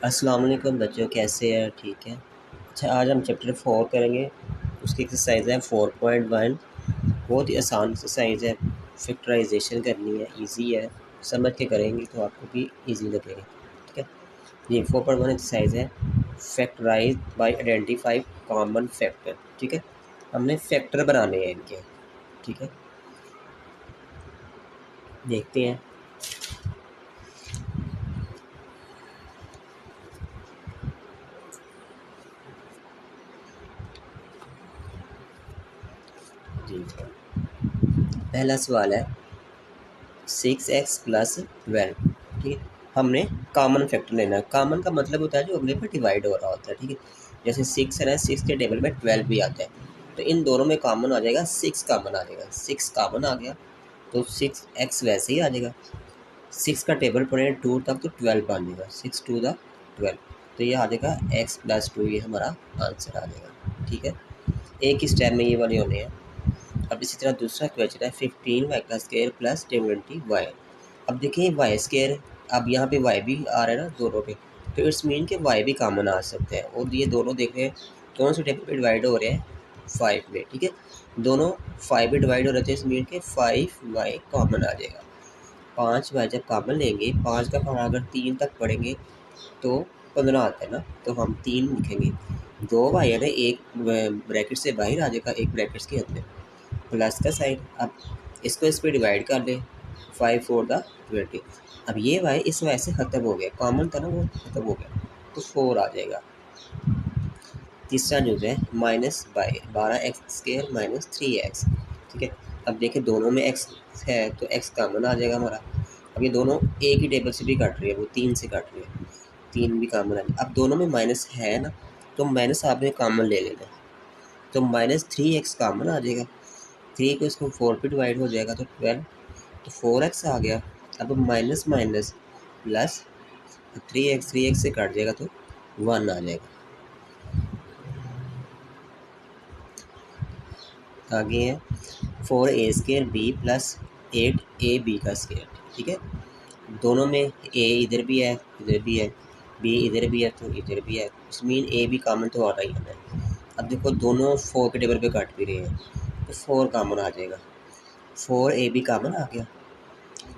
अस्सलाम वालेकुम बच्चों, कैसे हैं? ठीक है। अच्छा, आज हम चैप्टर 4 करेंगे। उसकी एक्सरसाइज है 4.1। बहुत ही आसान एक्सरसाइज है। फैक्टराइजेशन करनी है, इजी है। समझ के करेंगे तो आपको भी इजी लगेगा। ठीक है। ये 4.1 एक्सरसाइज है। Factorise by identify common factor. ठीक है। हमने फैक्टर बनाने हैं इनके। ठीक है, देखते हैं। जी, पहला सवाल है 6x प्लस 12। ठीक है। हमने कॉमन फैक्टर लेना है। कॉमन का मतलब होता है जो अपने पर डिवाइड हो रहा होता है। ठीक है। जैसे 6 है ना, 6 के टेबल में 12 भी आता है, तो इन दोनों में कॉमन आ जाएगा, 6 कॉमन आ जाएगा। 6 कॉमन आ गया तो 6x वैसे ही आ जाएगा। 6 का टेबल पढ़े 2 तक तो 12 बन जाएगा। 6 टू द 12, तो ये आ जाएगा x+2। ये हमारा आंसर आ जाएगा। ठीक है। एक ही स्टेप में ये वाले होने हैं। अब इसी तरह दूसरा क्वेश्चन है 15y का स्क्वायर प्लस 20y। अब देखिए वाई स्केयर, अब यहाँ पे वाई भी आ रहा है ना दोनों पे, तो इट्स मीन के वाई भी कॉमन आ सकते हैं। और ये दोनों देख रहे हैं कौन से टेबल पे डिवाइड हो रहे हैं, 5 में। ठीक है, दोनों 5 में डिवाइड हो रहे थे, इस मीन के 5y कॉमन आ जाएगा। 5y जब कॉमन लेंगे, 5 का पढ़ा अगर 3 तक पढ़ेंगे तो 15 आता है ना, तो हम 3 लिखेंगे। 2y है ना, एक ब्रैकेट से बाहर आ जाएगा, एक ब्रैकेट के अंदर प्लस का साइन। अब इसको इस पर डिवाइड कर ले, 5 4 द 20। अब ये वाई इस वाई से ख़त्म हो गया, कॉमन था ना वो ख़त्म हो गया, तो 4 आ जाएगा। तीसरा जो है minus by 12x² minus 3x। ठीक है। अब देखिए दोनों में x है तो x कॉमन आ जाएगा हमारा। अब ये दोनों एक ही टेबल से भी काट रही है, वो 3 से काट रही है, 3 भी कॉमन आ जाएगा। अब दोनों में माइनस है ना, तो माइनस आपने कॉमन ले लेना, तो -3x कॉमन आ जाएगा। 3 को इसको 4 पे डिवाइड हो जाएगा तो 12, तो 4x आ गया। अब माइनस माइनस प्लस 3x से कट जाएगा तो 1 आ जाएगा। आगे है 4a² b प्लस 8ab का स्क्वायर। ठीक है, दोनों में a इधर भी है, इधर भी है, b इधर भी है तो इधर भी है, इस मीन a भी कॉमन तो आ रहा ही है। अब देखो दोनों 4 के टेबल पे काट भी रहे हैं, तो 4 कॉमन आ जाएगा। 4ab कॉमन आ गया।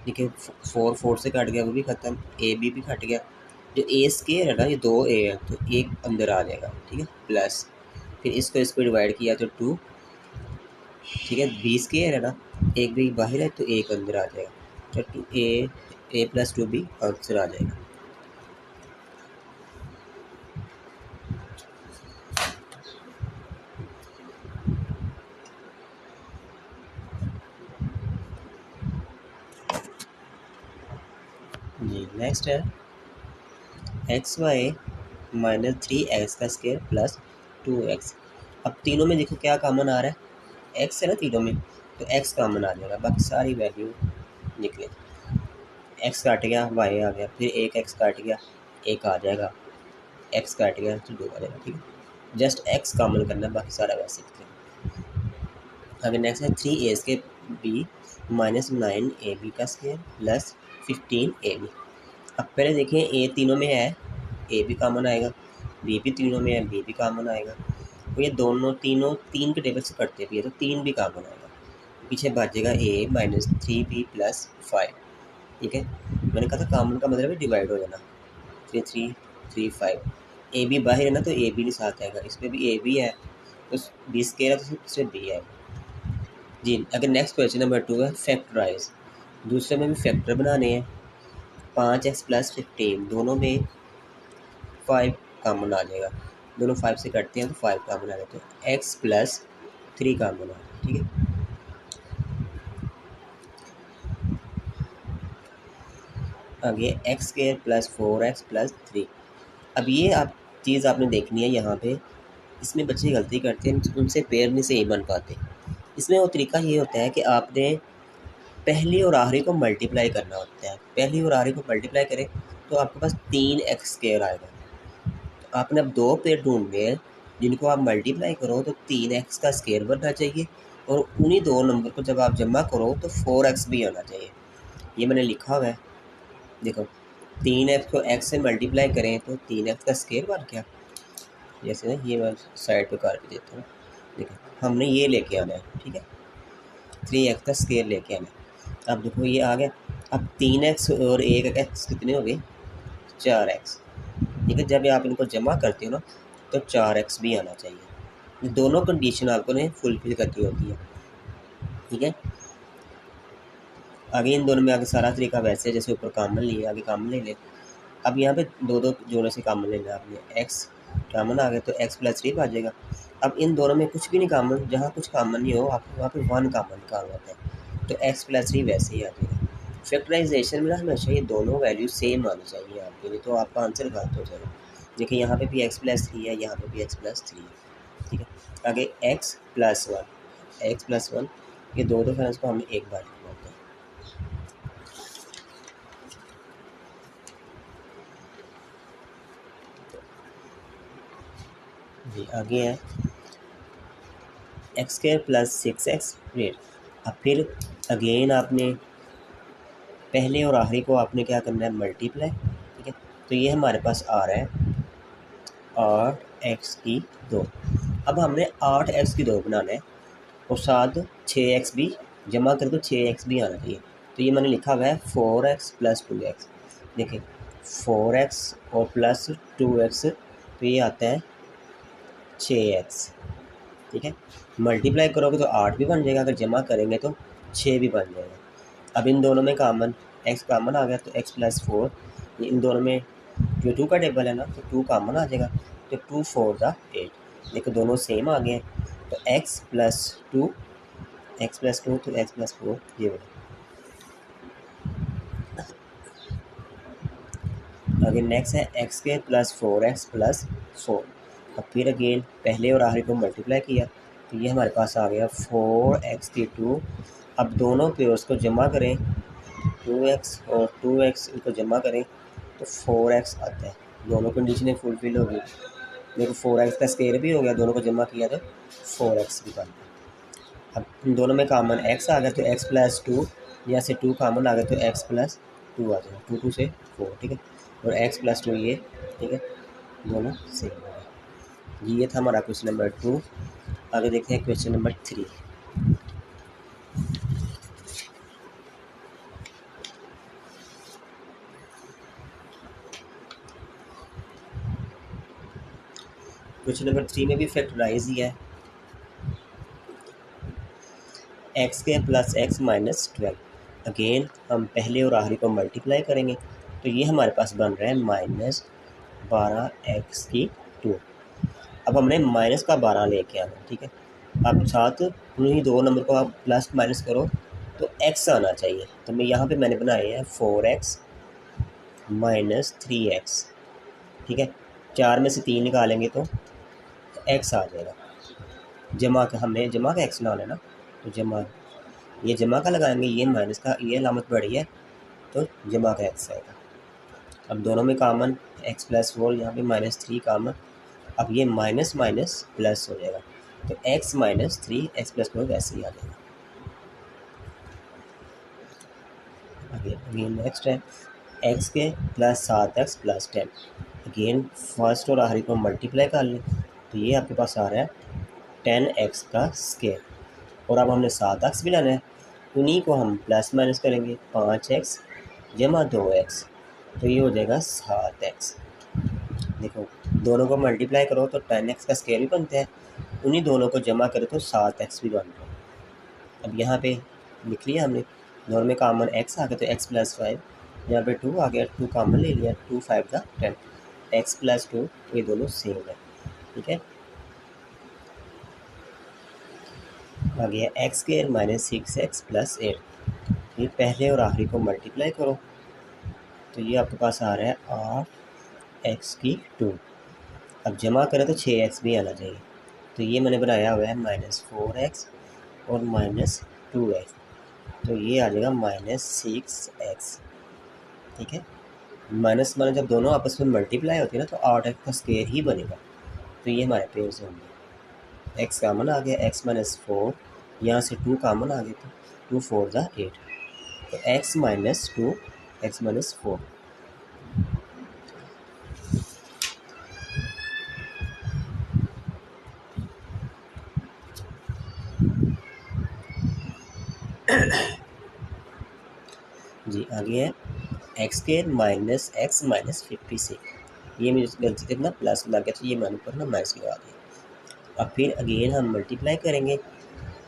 देखिए 4 4 से कट गया, वो भी ख़त्म, ए बी भी कट गया। जो ए स्केयर है ना, ये 2a है तो एक अंदर आ जाएगा। ठीक है, प्लस फिर इसको इस पर डिवाइड किया तो 2। ठीक है, बी स्केयर है ना, एक भी बाहर है तो एक अंदर आ जाएगा, तो 2a+2 भी आंसर आ जाएगा। जी, नेक्स्ट है xy माइनस 3x का स्क्वायर प्लस 2x। अब तीनों में देखो क्या कॉमन आ रहा है, x है ना तीनों में, तो x कॉमन आ जाएगा, बाकी सारी वैल्यू निकले। x काट गया, y आ गया, फिर एक x काट गया, एक आ जाएगा, x काट गया तो 2 आ जाएगा। ठीक है, जस्ट x कॉमन करना, बाकी सारा वैसे ही। आगे नेक्स्ट है 3a² b माइनस 9ab का स्क्वायर प्लस 15ab। अब पहले देखिए a तीनों में है, a भी कॉमन आएगा, b भी तीनों में है, b भी कॉमन आएगा। तो ये दोनों तीनों 3 के टेबल से कटते भी है तो 3 भी कॉमन आएगा, पीछे बचेगा a माइनस 3b प्लस 5। ठीक है, मैंने कहा था कॉमन का मतलब है डिवाइड हो जाना, 3 3 3 5। ए बी बाहर है ना, तो ए बी नहीं साथ आएगा, इसमें भी ए बी है तो 20 के है तो इसमें बी है। जी, अगर नेक्स्ट क्वेश्चन नंबर 2 है फैक्टराइज। दूसरे में भी फैक्टर बनाने हैं। 5x प्लस 15, दोनों में 5 कॉमन आ जाएगा, दोनों 5 से कटते हैं तो 5 कॉमन आ जाता है, x प्लस 3 कॉमन आ जाएगा। ठीक है, आगे x² प्लस 4x प्लस 3। अब ये आप चीज़ आपने देखनी है यहाँ पे, इसमें बच्चे गलती करते हैं, उनसे पेयर नहीं सही बन पाते। इसमें वो तरीका ये होता है कि आपने पहली और आखिरी को मल्टीप्लाई करना होता है। पहली और आखिरी को मल्टीप्लाई करें तो आपके पास 3x² आएगा। तो आपने अब 2 पेयर ढूंढने हैं जिनको आप मल्टीप्लाई करो तो 3x का स्क्वायर बनना चाहिए, और उन्हीं 2 नंबर को जब आप जमा करो तो 4x भी आना चाहिए। ये मैंने लिखा हुआ है, देखो 3x को x से मल्टीप्लाई करें तो 3x का स्केयर बन गया। जैसे ना ये मैं साइड पे कर देता हूँ। देखो हमने ये लेके आना है, ठीक है, 3x का स्केयर लेके आना है। अब देखो ये आ गया। अब 3x और 1x कितने हो गए, 4x। ठीक है, जब आप इनको जमा करते हो ना तो 4x भी आना चाहिए। दोनों कंडीशन आपको ने फुलफिल करनी होती है। ठीक है, आगे इन दोनों में आगे सारा तरीका वैसे है जैसे ऊपर कॉमन लिए, आगे कॉमन ले ले। अब यहाँ पे दो दो जोड़े से कॉमन लेना आपने, x कॉमन आ गया तो x प्लस 3 आ जाएगा। अब इन दोनों में कुछ भी नहीं कॉमन, जहाँ कुछ कॉमन नहीं हो आपको वहाँ पे 1 कॉमन निकालना होता है, तो x प्लस 3 वैसे ही आ जाएगा। फैक्टराइजेशन में ना हमेशा ये दोनों वैल्यू सेम आनी चाहिए आपके लिए, तो आपका आंसर गलत हो जाएगा। देखिए यहाँ पे भी x प्लस 3 है, यहाँ पे भी x प्लस 3 है। ठीक है, आगे x प्लस 1 ये दो डिफरेंस को हमने एक बार लिखना होता है। जी आगे है x square plus 6x rate. अब फिर अगेन आपने पहले और आखिरी को आपने क्या करना है, मल्टीप्लाई। ठीक है, तो ये हमारे पास आ रहा है 8x की 2। अब हमने 8x की 2 बनाना है और साथ 6x भी जमा कर, तो 6x भी आना चाहिए। तो ये मैंने लिखा हुआ है 4x प्लस 2x। देखिए 4x और प्लस 2x तो ये आता है 6x। ठीक है, मल्टीप्लाई करोगे तो 8 भी बन जाएगा, अगर जमा करेंगे तो 6 भी बन जाएगा। अब इन दोनों में कॉमन x कॉमन आ गया तो x प्लस 4, इन दोनों में जो 2 का टेबल है ना तो 2 कॉमन आ जाएगा, तो 2 4 ज़ा 8। देखो दोनों सेम आ गए, तो x प्लस 2 तो x प्लस 4 ये हो। आगे नेक्स्ट है x square plus 4x plus 4। अब फिर अगेन पहले और आखिरी को मल्टीप्लाई किया तो ये हमारे पास आ गया 4x की 2। अब दोनों पेयर्स को जमा करें, 2x और 2x इनको जमा करें तो 4x आता है। दोनों कंडीशनें फुलफिल हो गई। देखो 4x का स्क्वायर भी हो गया, दोनों को जमा किया तो 4x भी बन गया। अब इन दोनों में कॉमन x आ गया तो x प्लस 2, यहाँ से 2 कॉमन आ गया तो x प्लस 2 आ जाएगा, 2 2 से 4। ठीक है, और x प्लस 2 ये, ठीक है, दोनों सेम हो गए। ये था हमारा क्वेश्चन नंबर 2। आगे देखते हैं क्वेश्चन नंबर 3। क्वेश्चन नंबर 3 में भी फैक्टराइज ही है, एक्स के प्लस एक्स माइनस 12। अगेन हम पहले और आखिरी को मल्टीप्लाई करेंगे तो ये हमारे पास बन रहा है माइनस 12x की 2। अब हमने माइनस का 12 लेके आना। ठीक है, अब साथ उन्हीं दो नंबर को आप प्लस माइनस करो तो x आना चाहिए। तो मैं यहाँ पे मैंने बनाए हैं 4x माइनस 3x। ठीक है, 4 में से 3 निकालेंगे तो x आ जाएगा। जमा का हमने जमा का x लाना है ना, तो जमा ये जमा का लगाएंगे, ये माइनस का ये अलामत बढ़ी है तो जमा का x आएगा। अब दोनों में कॉमन x प्लस 4, यहाँ पे माइनस 3 कॉमन। अब ये माइनस माइनस प्लस हो जाएगा तो x माइनस 3 x प्लस 4 वैसे ही आ जाएगा। अगेन नेक्स्ट है x के plus 7x plus 10। Again first और आखिरी को मल्टीप्लाई कर लें तो ये आपके पास आ रहा है 10x का स्क्वायर। और अब हमने 7x भी लाना है, उन्हीं को हम प्लस माइनस करेंगे, 5x जमा 2x तो ये हो जाएगा 7x। देखो दोनों को मल्टीप्लाई करो तो 10x का स्क्वायर भी बनता है, उन्हीं दोनों को जमा करो तो 7x भी बनता है। अब यहाँ पे लिख लिया हमने, दोनों में कॉमन x आ गया तो x प्लस 5, यहाँ पे 2 आ गया, 2 कॉमन ले लिया, 2 5 का 10, x प्लस 2 ये दोनों सेम है। ठीक है, आ गया x square minus 6x plus 8। ये पहले और आखिरी को मल्टीप्लाई करो तो ये आपके पास आ रहा है 8x की 2। अब जमा करें तो 6x भी आना चाहिए, तो ये मैंने बनाया हुआ है माइनस 4x और माइनस 2x, तो ये आ जाएगा माइनस 6x। ठीक है, माइनस माइनस जब दोनों आपस में मल्टीप्लाई होती है ना तो 8x का स्क्वायर ही बनेगा, तो ये हमारे पेयर्स होंगे। x कामन आ गया, x माइनस 4, यहाँ से 2 कामन आ गया तो 2 4 ज़ा 8, तो x माइनस 2 x माइनस 4। जी आगे है x² माइनस एक्स माइनस 56। ये मुझे गलती से ना प्लस लग गया, तो ये मैंने ऊपर ना माइनस लगा दिया। अब फिर अगेन हम मल्टीप्लाई करेंगे,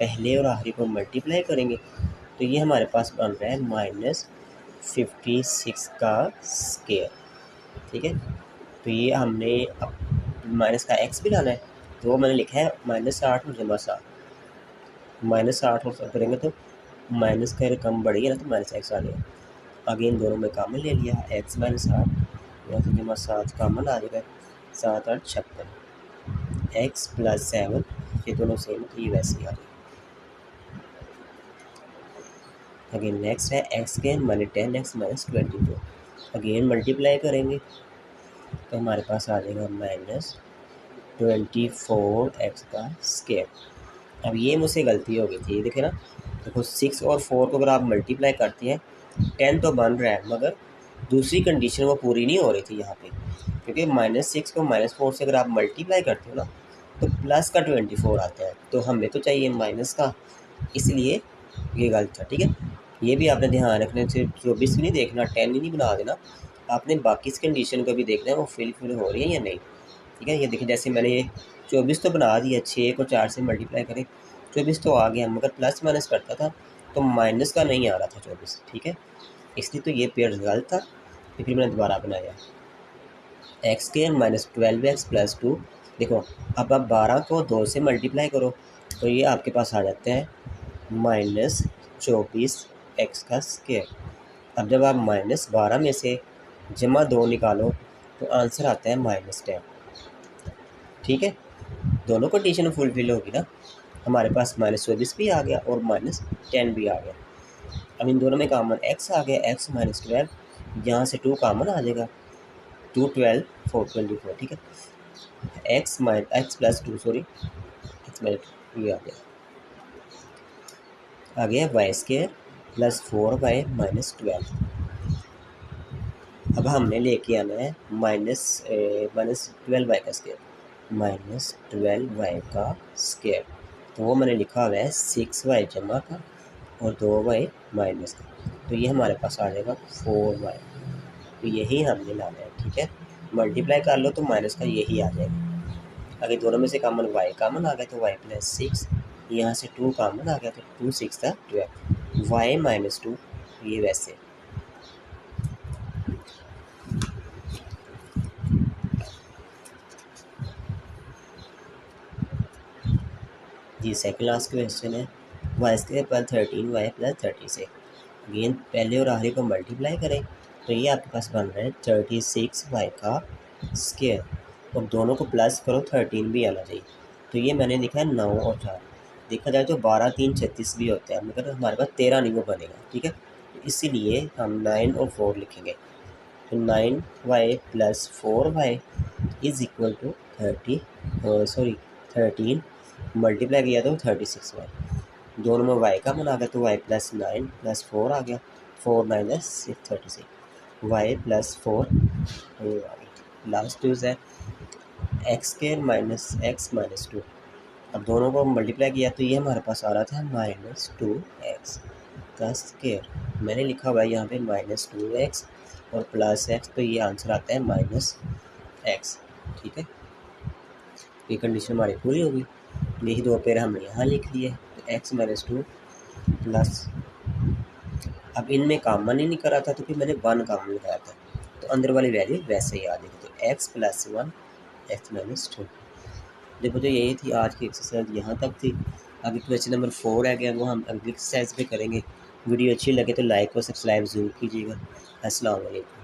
पहले और आखिरी को मल्टीप्लाई करेंगे, तो ये हमारे पास बन रहा है -56 का स्क्वायर। ठीक है, तो ये हमने अब माइनस का एक्स भी लाना है, तो वो मैंने लिखा है -8 और -7। -8 और करेंगे तो माइनस का रकम बढ़ गया ना, तो -x आ गया। अगेन दोनों में कॉमन ले लिया, x -8 या तो -7 कॉमन आ जाएगा, 7 8 56, x + 7 ये दोनों सेम, तो ये वैसे ही आ जाएगा। अगेन नेक्स्ट है x² - 10x - 22। अगेन मल्टीप्लाई करेंगे तो हमारे पास आ जाएगा -24x का स्क्वायर। अब ये मुझसे गलती हो गई थी, देखे ना, देखो 6 और 4 को अगर आप मल्टीप्लाई करते हैं 10 तो बन रहा है, मगर दूसरी कंडीशन वो पूरी नहीं हो रही थी यहाँ पे, क्योंकि -6 को -4 से अगर आप मल्टीप्लाई करते हो ना तो प्लस का 24 आता है, तो हमें तो चाहिए माइनस का, इसलिए ये गलत था। ठीक है, ये भी आपने ध्यान रखने से 24 नहीं देखना, 10 ही नहीं बना देना, आपने बाकी इस कंडीशन को भी देखना है वो फिल हो रही है या नहीं। ठीक है, ये देखिए जैसे मैंने ये 24 तो बना दिया, 6 को 4 से मल्टीप्लाई करें 24 तो आ गया, मगर प्लस माइनस करता था तो माइनस का नहीं आ रहा था 24। ठीक है, इसलिए तो ये पेयर गलत था, तो फिर मैंने दोबारा बनाया x² - 12x + 2। देखो अब आप 12 को 2 से मल्टीप्लाई करो तो ये आपके पास आ जाते हैं -24x का स्क्वायर। अब जब आप -12 में से -2 निकालो तो आंसर आता है -10। ठीक है, दोनों कंडीशन फुलफिल होगी ना, हमारे पास -24 भी आ गया और -10 भी आ गया। अब इन दोनों में कॉमन x आ गया, x - 12, यहाँ से 2 कॉमन आ जाएगा, 2 12 4 24। ठीक है, x + 2 सॉरी x ये आ गया, y² + 4y - 12। अब हमने लेके आना है -12y का स्क्वायर, -12y का स्क्वायर, तो वो मैंने लिखा हुआ है 6y जमा का और 2y माइनस का, तो ये हमारे पास आ जाएगा 4y। तो यही हमने लाना है। ठीक है, मल्टीप्लाई कर लो तो माइनस का यही आ जाएगा। अगर दोनों में से कॉमन y कॉमन आ गया तो y + 6, यहाँ से 2 कॉमन आ गया तो 2 6 था 12, y - 2 ये वैसे। जी सेकंड लास्ट क्वेश्चन है y² + 13y + 36। अगेन पहले और आखिरी को मल्टीप्लाई करें तो ये आपके पास बन रहा है 36y का स्क्वायर, और दोनों को प्लस करो 13 भी आना चाहिए, तो ये मैंने लिखा है 9 और 4। देखा जाए तो 12 3 36 भी होता है, मगर हमारे पास 13 नहीं वो बनेगा। ठीक है, तो इसीलिए हम 9 और 4 लिखेंगे, तो 9y + 4y is equal to 13 multiply किया तो 36y, दोनों में y का बना गया तो y + 9 + 4 आ गया, 4 9 6 36, y + 4 लास्ट यूज़ है x² - x - 2। अब दोनों को मल्टीप्लाई किया तो ये हमारे पास आ रहा था -2x का स्क्वायर, मैंने लिखा हुआ है यहाँ पे -2x और +x, तो ये आंसर आता है -x। ठीक है, ये कंडीशन हमारी पूरी होगी, यही दो पेयर हमने यहाँ लिख लिए, तो x - 2 प्लस, अब इनमें कॉमन ही नहीं करा था तो फिर मैंने 1 कॉमन लगाया था, तो अंदर वाली वैल्यू वैसे ही आ जाएगी, तो x + 1 x - 2। देखो तो यही थी आज की एक्सरसाइज, यहाँ तक थी। अभी क्वेश्चन नंबर 4 है गया, वो हम अगली एक्सरसाइज पे करेंगे। वीडियो अच्छी लगे तो लाइक और सब्सक्राइब ज़रूर कीजिएगा। अस्सलाम वालेकुम।